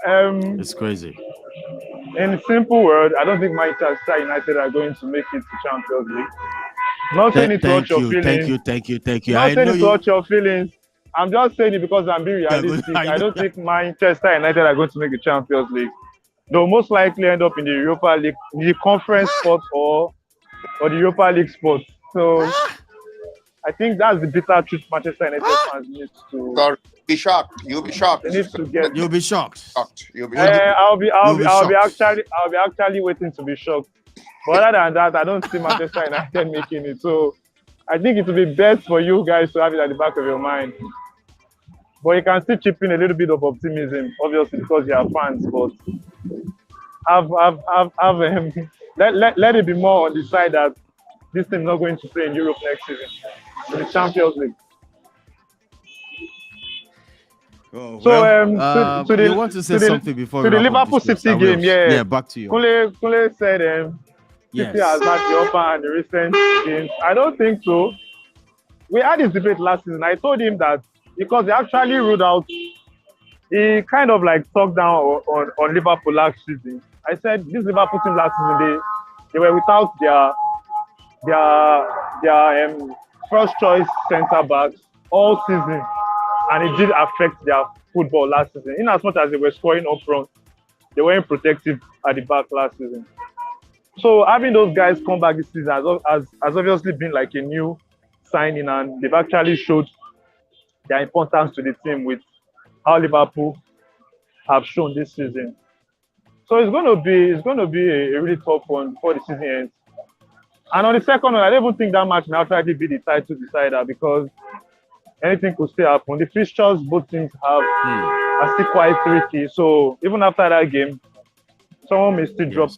it's crazy. In simple words, I don't think Manchester United are going to make it to Champions League. Not saying it to hurt your feelings. Thank you. Not saying it to hurt your feelings. I'm just saying it because I'm being realistic. I don't think Manchester United are going to make the Champions League. They'll most likely end up in the Europa League, the conference spot or the Europa League spot. So I think that's the bitter truth Manchester United fans need to. Be shocked. You'll be shocked. You'll be shocked. I'll be actually waiting to be shocked. But other than that, I don't see Manchester United making it. So I think it will be best for you guys to have it at the back of your mind. But you can still chip in a little bit of optimism, obviously, because you are fans. But let it be more on the side that this team is not going to play in Europe next season, in the Champions League. Oh, well, so you want to say something before to the Liverpool City game? Yeah, back to you. Kule said City has had the upper hand in recent games. I don't think so. We had this debate last season. I told him that because they actually ruled out, he kind of like talked down on Liverpool last season. I said this Liverpool team last season, they were without their first choice centre backs all season. And it did affect their football last season. In as much as they were scoring up front, they weren't protective at the back last season. So having those guys come back this season has obviously been like a new signing, and they've actually showed their importance to the team with how Liverpool have shown this season. So it's going to be a really tough one before the season ends. And on the second one, I don't even think that match may actually be the title decider because anything could still happen. The fixtures both teams have are still quite tricky. So even after that game, someone may still drop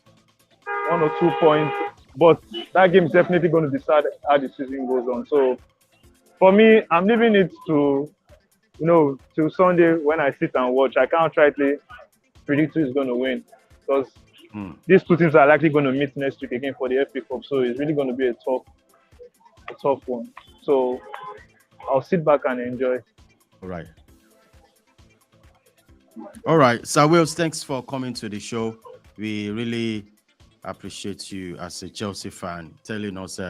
1 or 2 points. But that game is definitely going to decide how the season goes on. So for me, I'm leaving it to, till Sunday when I sit and watch. I can't try to predict who is going to win because these two teams are likely going to meet next week again for the FA Cup. So it's really going to be a tough one. So I'll sit back and enjoy. All right. Sir Wills, thanks for coming to the show. We really appreciate you as a Chelsea fan telling us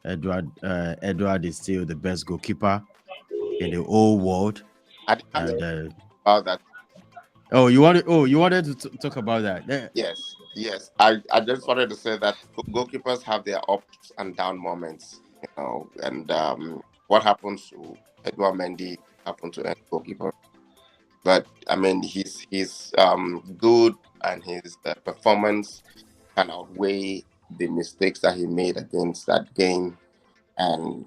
Eduard is still the best goalkeeper in the whole world. About that. Oh, you wanted to talk about that? Yeah. Yes. I just wanted to say that goalkeepers have their ups and down moments, and what happens to Eduard Mendy happened to any goalkeeper. But I mean, he's good, and his performance can outweigh the mistakes that he made against that game. And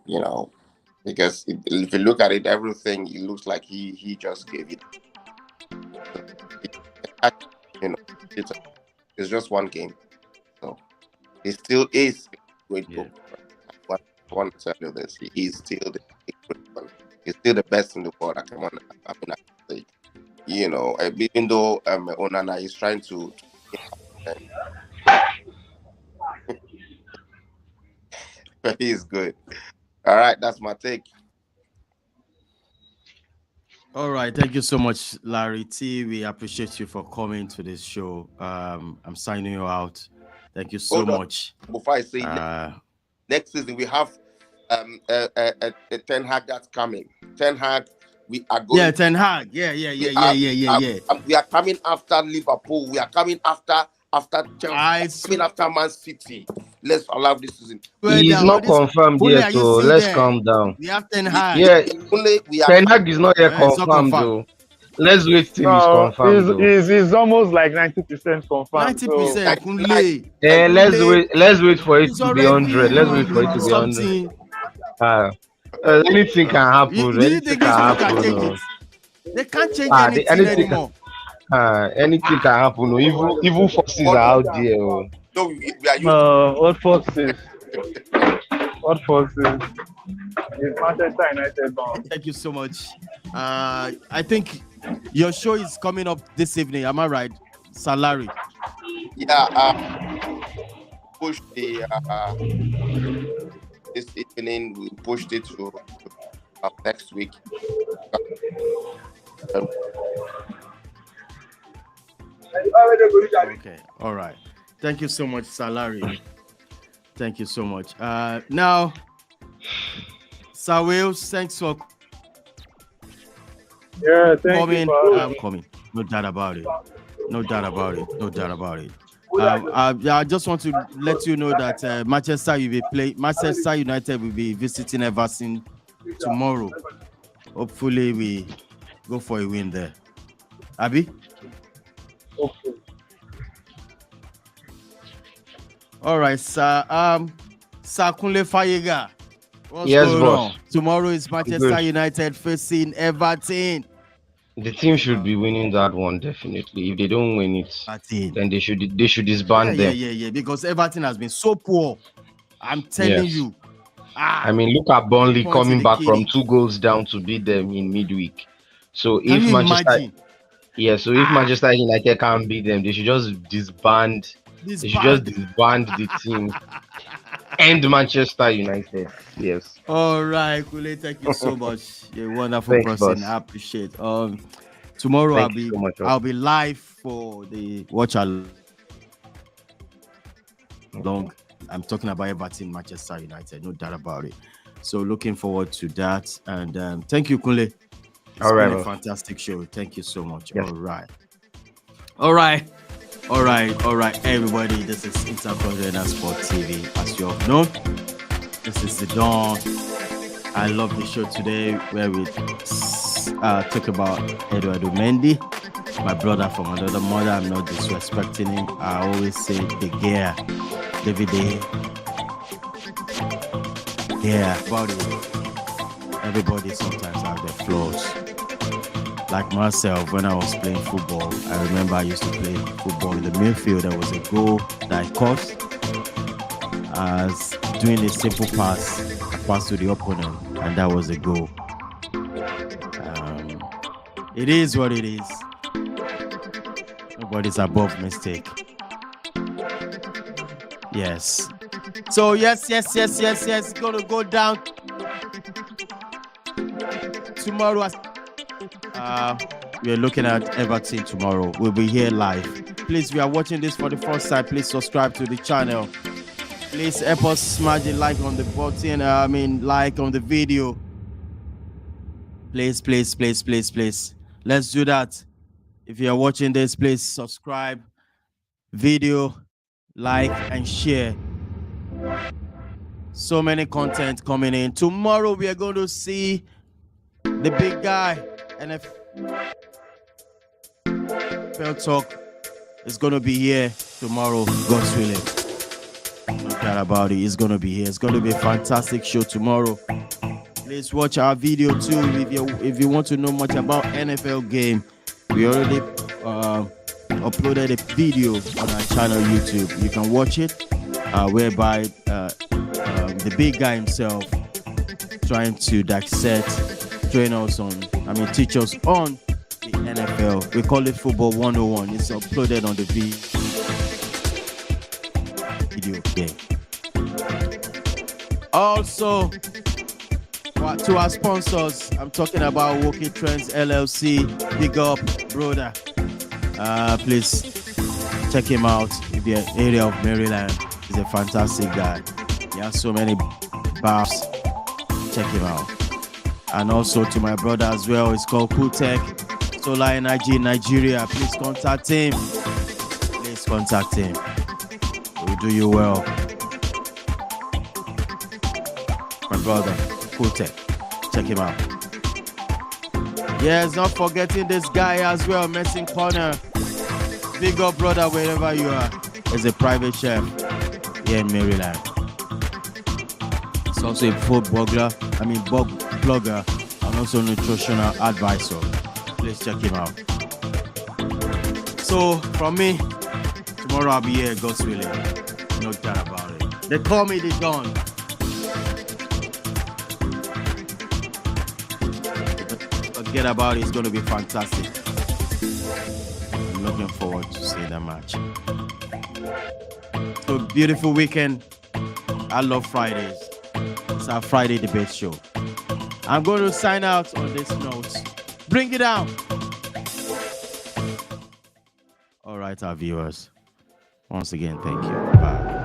because if you look at it, everything, it looks like he just gave it. It's just one game, so he still is a great goalkeeper. I want to tell you this: he is still he's still the best in the world. Even though Onana is trying to but he is good. All right, that's my take. All right, thank you so much, Larry T. We appreciate you for coming to this show. I'm signing you out. Thank you so much. Before I say next season, we have a Ten Hag that's coming. Ten Hag, we are going. Yeah, Ten Hag. Yeah. We are coming after Liverpool. We are coming after Chelsea. Coming after Man City. Let's allow this season. He's not confirmed yet, so let's calm down. We have Ten Hag. Yeah, Ten Hag is not yet confirmed, though. Let's wait till he's confirmed. He's almost like 90% confirmed. 90%. Let's wait for it to be 100. Let's wait for it to be 100. Anything can happen. Anything can happen. They can't change anything anymore. Anything can happen. Evil forces are out there. What forces? What forces? It's Manchester United bound. Thank you so much. I think your show is coming up this evening. Am I right? Salary. Yeah. Push the this evening. We pushed it to next week. Okay. All right. Thank you so much, Salary. Thank you so much. Now, Sir Wills, thanks for coming. Coming. No doubt about it. I just want to let you know that Manchester United will be visiting Everton tomorrow. Hopefully, we go for a win there. Abi? Okay. All right, sir. Sir Kunle Fayega. What's Yes, going boss. on? Tomorrow is Manchester United facing Everton. The team should be winning that one definitely. If they don't win it, then they should disband them. Yeah. Because Everton has been so poor. I'm telling you. I mean, look at Burnley coming back from 2 goals down to beat them in midweek. So if Manchester United can't beat them, they should just disband. They should just disband the team. End Manchester United. Yes. All right, Kule, thank you so much. You're a wonderful person. I appreciate. Tomorrow I'll be live for the watch along. I'm talking about Everton, Manchester United, no doubt about it. So looking forward to that. And thank you, Kule. It's been a fantastic show. Thank you so much. Yes. All right, everybody. This is Intercontinental Sport TV, as you all know. This is the Dawn. I love the show today where we talk about Eduard Mendy, my brother from another mother. I'm not disrespecting him. I always say the gear, David. Yeah, everybody sometimes have their flaws. Like myself, when I was playing football, I remember I used to play football in the midfield. There was a goal that I caught as doing a simple pass to the opponent, and that was a goal. It is what it is. Nobody's above mistake. Yes. So yes. Gonna go down tomorrow. We're looking at Everton tomorrow. We'll be here live. Please, if you are watching this for the first time, please subscribe to the channel. Please help us smash the like on the button. Like on the video. Please. Let's do that. If you are watching this, please subscribe, video, like, and share. So many content coming in. Tomorrow we are going to see the big guy. NFL Talk is going to be here tomorrow. God's willing. No doubt about it. It's going to be here. It's going to be a fantastic show tomorrow. Please watch our video too. If you want to know much about NFL game, we already uploaded a video on our channel YouTube. You can watch it, whereby the big guy himself trying to dissect, teach us on the NFL. We call it Football 101. It's uploaded on the video game. Also, to our sponsors, I'm talking about Walking Trends LLC. Big up, brother. Please check him out. If you're in the area of Maryland, he's a fantastic guy. He has so many bars. Check him out. And also to my brother as well. It's called Kutech Solar Energy Nigeria. Please contact him. He will do you well. My brother, Kutech. Check him out. Yes, not forgetting this guy as well, Messing Corner. Big up, brother, wherever you are. He's a private chef here in Maryland. He's also a food blogger, and also nutritional advisor. Please check him out. So, from me, tomorrow I'll be here, God's willing. No doubt about it. They call me the Don. Forget about it, it's going to be fantastic. I'm looking forward to seeing that match. So, beautiful weekend. I love Fridays. It's our Friday debate show. I'm going to sign out on this note. Bring it down. All right, our viewers. Once again, thank you. Bye.